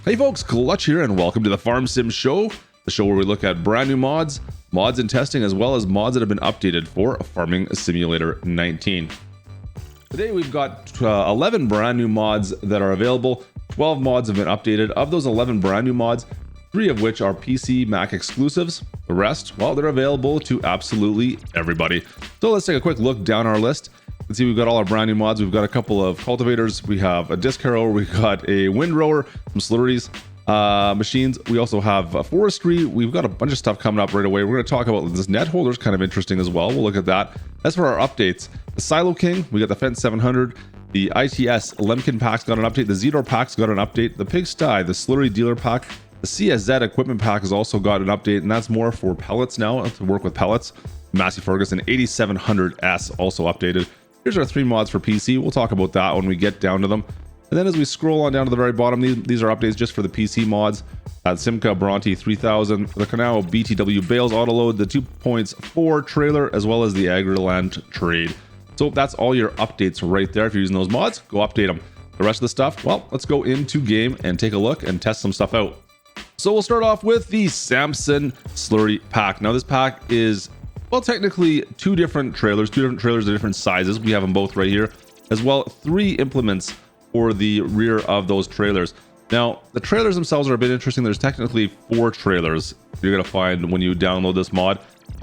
Hey folks, Clutch here and welcome to the Farm Sim Show, the show where we look at brand new mods in testing, as well as mods that have been updated for Farming Simulator 19. Today we've got 11 brand new mods that are available. 12 mods have been updated. Of those 11 brand new mods, 3 of which are PC Mac exclusives. The rest, well, they're available to absolutely everybody. So let's take a quick look down our list. Let's see, we've got all our brand new mods. We've got a couple of cultivators. We have a disc harrower. We've got a windrower, some slurries, machines. We also have forestry. We've got a bunch of stuff coming up right away. We're going to talk about this net holder. Is kind of interesting as well. We'll look at that. As for our updates, the Silo King, we got the Fendt 700. The ITS Lemken pack's got an update. The Zetor pack's got an update. The Pigsty, the Slurry dealer pack. The CSZ equipment pack has also got an update, and that's more for pellets now, to work with pellets. Massey Ferguson 8700S also updated. Here's our 3 mods for PC. We'll talk about that when we get down to them. And then as we scroll on down to the very bottom, these are updates just for the PC mods. Simca Bronte 3000, the Canal BTW Bales Autoload, the 2.4 trailer, as well as the Agriland Trade. So that's all your updates right there. If you're using those mods, go update them. The rest of the stuff, well, let's go into game and take a look and test some stuff out. So we'll start off with the Samson Slurry pack. Now this pack is, well, technically two different trailers of different sizes. We have them both right here, as well 3 implements for the rear of those trailers. Now the trailers themselves are a bit interesting. There's technically 4 trailers you're going to find when you download this mod.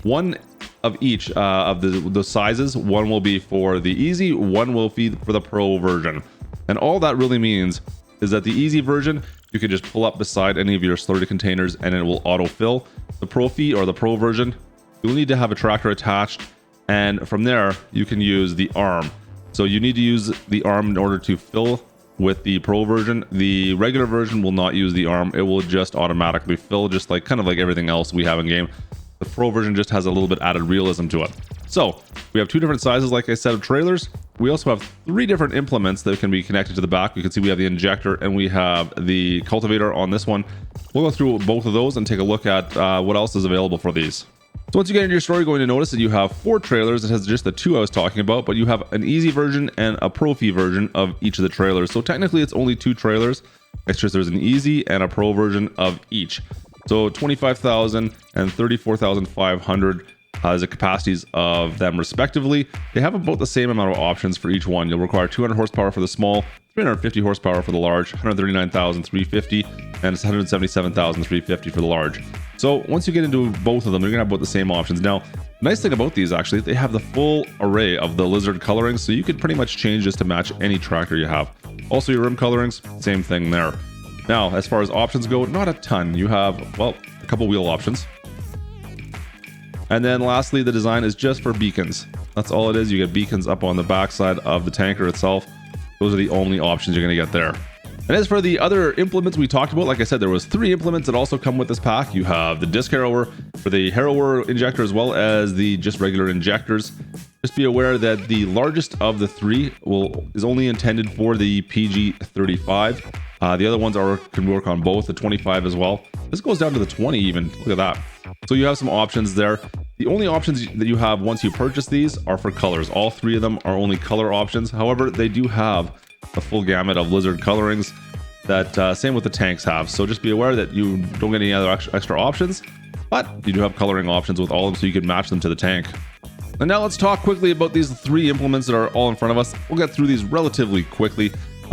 One of each of the sizes. One will be for the easy, one will be for the pro version. And all that really means is that the easy version, you can just pull up beside any of your slurry containers and it will autofill. The pro fee or the pro version, you'll need to have a tractor attached, and from there you can use the arm. So you need to use the arm in order to fill with the pro version. The regular version will not use the arm. It will just automatically fill, just like kind of like everything else we have in game. The pro version just has a little bit added realism to it. So we have 2 different sizes, like I said, of trailers. We also have 3 different implements that can be connected to the back. You can see we have the injector and we have the cultivator on this one. We'll go through both of those and take a look at what else is available for these. So once you get into your story, you're going to notice that you have 4 trailers. It has just the 2 I was talking about, but you have an easy version and a pro fee version of each of the trailers. So technically it's only 2 trailers. It's just there's an easy and a pro version of each. So 25,000 and 34,500 as the capacities of them respectively. They have about the same amount of options for each one. You'll require 200 horsepower for the small, 350 horsepower for the large, 139,350, and 177,350 for the large. So once you get into both of them, you're gonna have about the same options. Now, nice thing about these actually, they have the full array of the lizard coloring, so you can pretty much change this to match any tractor you have. Also your rim colorings, same thing there. Now, as far as options go, not a ton. You have, well, a couple wheel options. And then lastly, the design is just for beacons. That's all it is. You get beacons up on the backside of the tanker itself. Those are the only options you're going to get there. And as for the other implements we talked about, like I said, there was 3 implements that also come with this pack. You have the disc harrower for the harrower injector, as well as the just regular injectors. Just be aware that the largest of the 3 is only intended for the PG35. The other ones can work on both, the 25 as well. This goes down to the 20 even. Look at that. So you have some options there. The only options that you have once you purchase these are for colors. All 3 of them are only color options. However, they do have a full gamut of lizard colorings that same with the tanks have. So just be aware that you don't get any other extra options, but you do have coloring options with all of them, so you can match them to the tank. And now let's talk quickly about these 3 implements that are all in front of us. We'll get through these relatively quickly.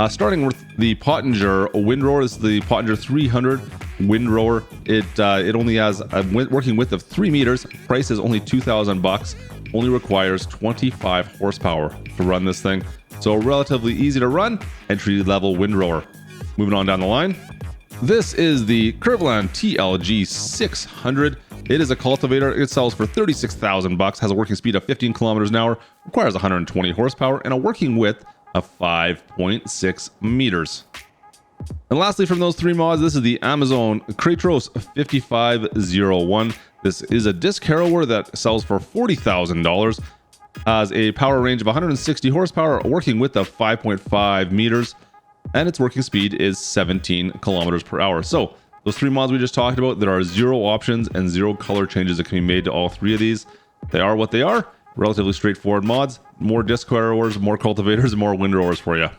Starting with the Pöttinger windrower. This is the Pöttinger 300 windrower. It only has a working width of 3 meters. Price is only $2,000. Only requires 25 horsepower to run this thing. So relatively easy to run, entry level windrower. Moving on down the line. This is the Curveland TLG 600. It is a cultivator. It sells for $36,000. Has a working speed of 15 kilometers an hour. Requires 120 horsepower and a working width of 5.6 meters. And lastly, from those 3 mods, this is the Amazon Catros 5501. This is a disc harrower that sells for $40,000. Has a power range of 160 horsepower, a working width of 5.5 meters, and its working speed is 17 kilometers per hour. So those 3 mods we just talked about, there are 0 options and 0 color changes that can be made to all 3 of these. They are what they are. Relatively straightforward mods. More disc harrowers, more cultivators, and more windrowers for you.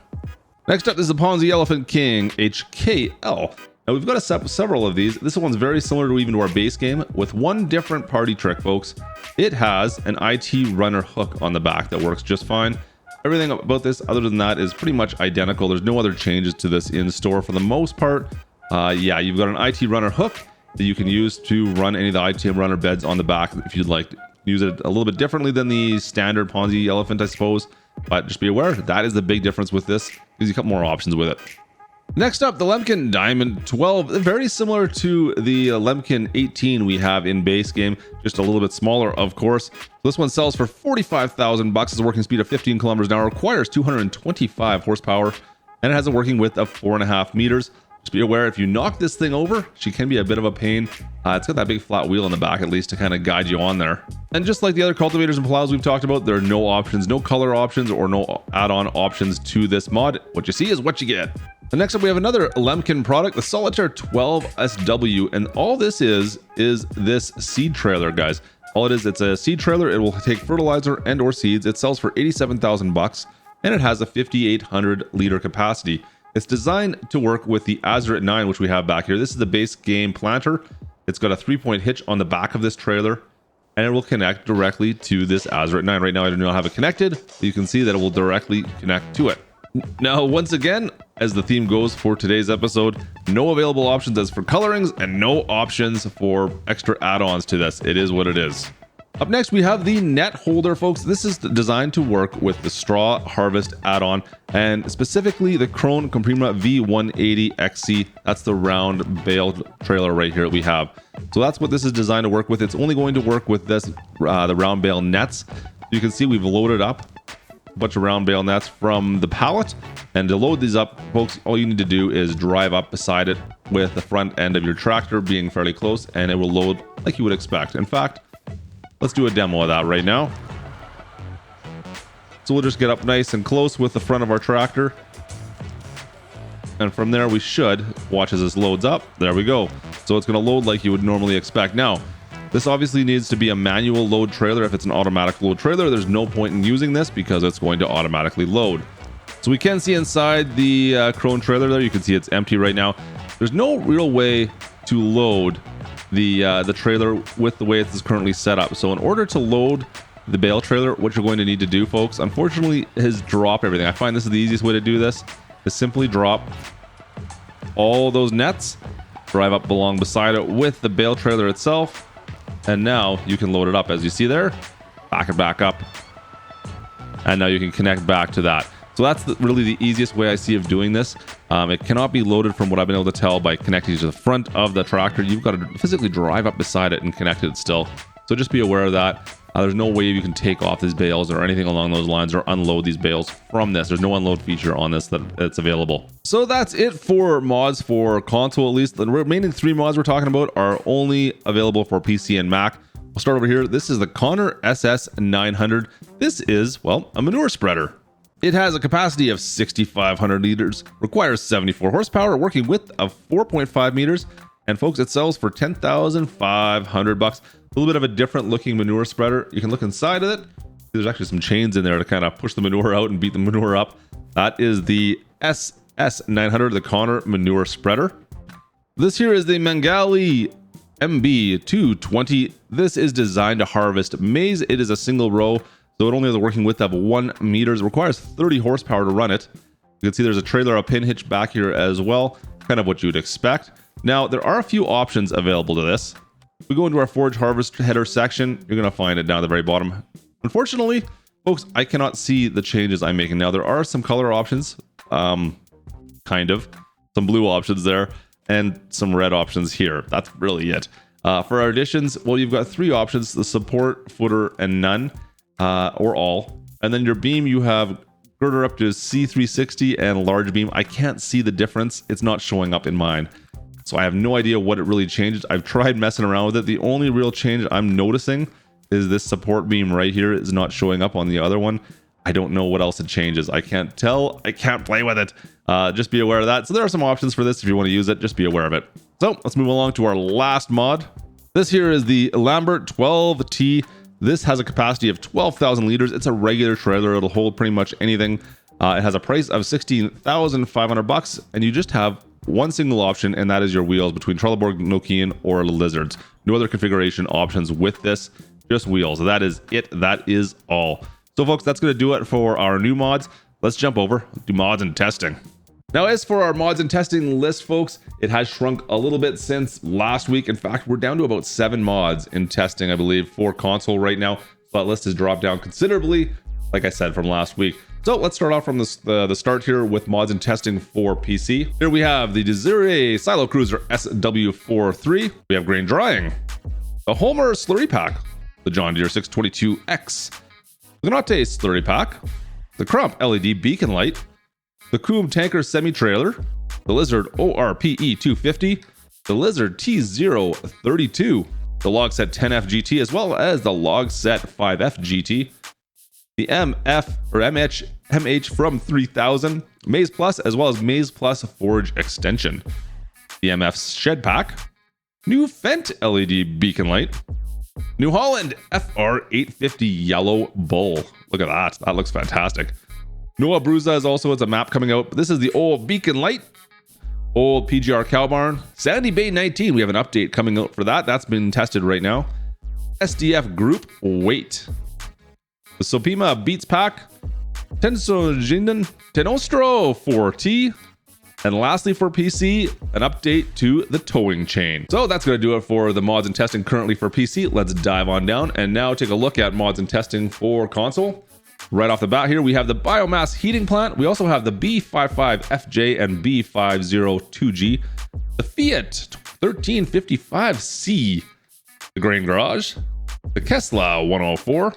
Next up is the Ponsse Elephant King HKL. Now we've got several of these. This one's very similar to even to our base game with one different party trick, folks. It has an IT runner hook on the back that works just fine. Everything about this other than that is pretty much identical. There's no other changes to this in store for the most part. Yeah, you've got an IT runner hook that you can use to run any of the IT runner beds on the back if you'd like to use it a little bit differently than the standard Ponsse elephant, I suppose. But just be aware, that is the big difference with this. Gives you a couple more options with it. Next up, the Lemken Diamant 12, very similar to the Lemken 18 we have in base game, just a little bit smaller, of course. This one sells for 45,000 bucks. It's a working speed of 15 kilometers an hour, requires 225 horsepower, and it has a working width of 4.5 meters. Just be aware, if you knock this thing over, she can be a bit of a pain. It's got that big flat wheel in the back, at least, to kind of guide you on there. And just like the other cultivators and plows we've talked about, there are no options, no color options, or no add-on options to this mod. What you see is what you get. And next up, we have another Lemken product, the Solitair 12 SW, and all this is this seed trailer, guys. All it is, it's a seed trailer. It will take fertilizer and or seeds. It sells for 87,000 bucks, and it has a 5,800 liter capacity. It's designed to work with the Azure 9, which we have back here. This is the base game planter. It's got a 3-point hitch on the back of this trailer, and it will connect directly to this Azure 9. Right now, I do not have it connected, but you can see that it will directly connect to it. Now, once again, as the theme goes for today's episode, no available options as for colorings and no options for extra add-ons to this. It is what it is. Up next, we have the net holder, folks. This is designed to work with the straw harvest add-on, and specifically the Krone Comprima V180 XC. That's the round bale trailer right here that we have. So that's what this is designed to work with. It's only going to work with this, the round bale nets. You can see we've loaded up a bunch of round bale nets from the pallet, and to load these up, folks, all you need to do is drive up beside it with the front end of your tractor being fairly close, and it will load like you would expect. In fact, let's do a demo of that right now. So we'll just get up nice and close with the front of our tractor, and from there we should watch as this loads up. There we go. So it's going to load like you would normally expect. Now, this obviously needs to be a manual load trailer. If it's an automatic load trailer, there's no point in using this because it's going to automatically load. So we can see inside the Krone trailer there, you can see it's empty right now. There's no real way to load the trailer with the way it's currently set up. So in order to load the bale trailer, what you're going to need to do, folks, unfortunately, is drop everything. I find this is the easiest way to do this, is simply drop all those nets, drive up along beside it with the bale trailer itself, and now you can load it up. As you see there, back it back up, and now you can connect back to that. So that's really the easiest way I see of doing this. It cannot be loaded from what I've been able to tell by connecting to the front of the tractor. You've got to physically drive up beside it and connect it still. So just be aware of that. There's no way you can take off these bales or anything along those lines or unload these bales from this. There's no unload feature on this that's available. So that's it for mods for console, at least. The remaining 3 mods we're talking about are only available for PC and Mac. We'll start over here. This is the Conor SS900. This is, well, a manure spreader. It has a capacity of 6,500 liters, requires 74 horsepower, working width of 4.5 meters, and folks, it sells for 10,500 bucks. A little bit of a different looking manure spreader. You can look inside of it. There's actually some chains in there to kind of push the manure out and beat the manure up. That is the SS900, the Conor manure spreader. This here is the Mengele MB220. This is designed to harvest maize. It is a single row, so it only has a working width of 1 meter. It requires 30 horsepower to run it. You can see there's a trailer, a pin hitch back here as well, kind of what you would expect. Now, there are a few options available to this. If we go into our Forage harvest header section, you're going to find it down at the very bottom. Unfortunately, folks, I cannot see the changes I'm making. Now, there are some color options, kind of, some blue options there, and some red options here. That's really it. For our additions, well, you've got 3 options: the support, footer, and none, or all. And then your beam, you have girder up to C360 and large beam. I can't see the difference. It's not showing up in mine, so I have no idea what it really changed. I've tried messing around with it. The only real change I'm noticing is this support beam right here is not showing up on the other one. I don't know what else it changes. I can't tell. I can't play with it. Just be aware of that. So there are some options for this if you want to use it. Just be aware of it. So let's move along to our last mod. This here is the Lambert 12T. This has a capacity of 12,000 liters. It's a regular trailer. It'll hold pretty much anything. It has a price of 16,500 bucks, and you just have one single option, and that is your wheels between Trelleborg, Nokian, or Lizards. No other configuration options with this, just wheels. That is it. That is all. So folks, that's going to do it for our new mods. Let's jump over, do mods and testing. Now, as for our mods and testing list, folks, it has shrunk a little bit since last week. In fact, we're down to about 7 mods in testing, I believe, for console right now. But list has dropped down considerably, like I said, from last week. So let's start off from the start here with mods and testing for PC. Here we have the Dezeure Silocruiser SW43. We have grain drying, the Holmer Slurry Pack, the John Deere 622X, the Kotte Slurry Pack, the Kramp LED Beaconlight, the KUMM tanker semi-trailer, the Lizard ORPE 250, the Lizard T032, the Logset 10F GT, as well as the Logset 5F GT, the MH from 3000, MaizePlus, as well as MaizePlus Forage extension, the MF shed pack, new Fendt LED Beaconlight, new Holland FR850 yellow bull. Look at that. That looks fantastic. Nowa Bruzda is also, it's a map coming out. This is the old Beaconlight, old PGR Cows Barn. Sandy Bay 19, we have an update coming out for that. That's been tested right now. SDF Group Weight. The Sopema Beets pack. Tehnostroj 4T. And lastly for PC, an update to the towing chain. So that's going to do it for the mods and testing currently for PC. Let's dive on down and now take a look at mods and testing for console. Right off the bat here, we have the Biomass heating plant. We also have the B555FJ And B502G, the Fiat 1355C, the Grain Garage, the Kessler 104,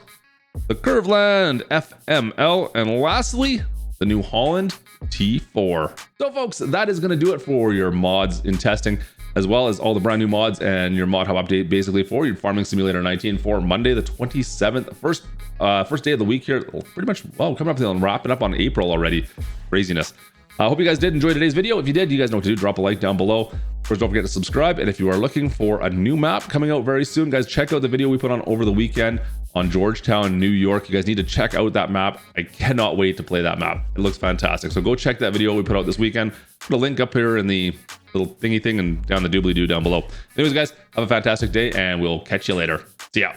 the Curveland FML, and lastly, the new Holland T4. So folks, that is going to do it for your mods in testing, as well as all the brand new mods and your mod hub update basically for your Farming Simulator 19 for Monday the 27th. First day of the week here, pretty much, well, coming up and wrapping up on April already. Craziness. I hope you guys did enjoy today's video. If you did, you guys know what to do. Drop a like down below. Of course, don't forget to subscribe. And if you are looking for a new map coming out very soon, guys, check out the video we put on over the weekend on Georgetown, New York. You guys need to check out that map. I cannot wait to play that map. It looks fantastic. So go check that video we put out this weekend. Put a link up here in the little thingy thing and down the doobly-doo down below. Anyways, guys, have a fantastic day and we'll catch you later. See ya.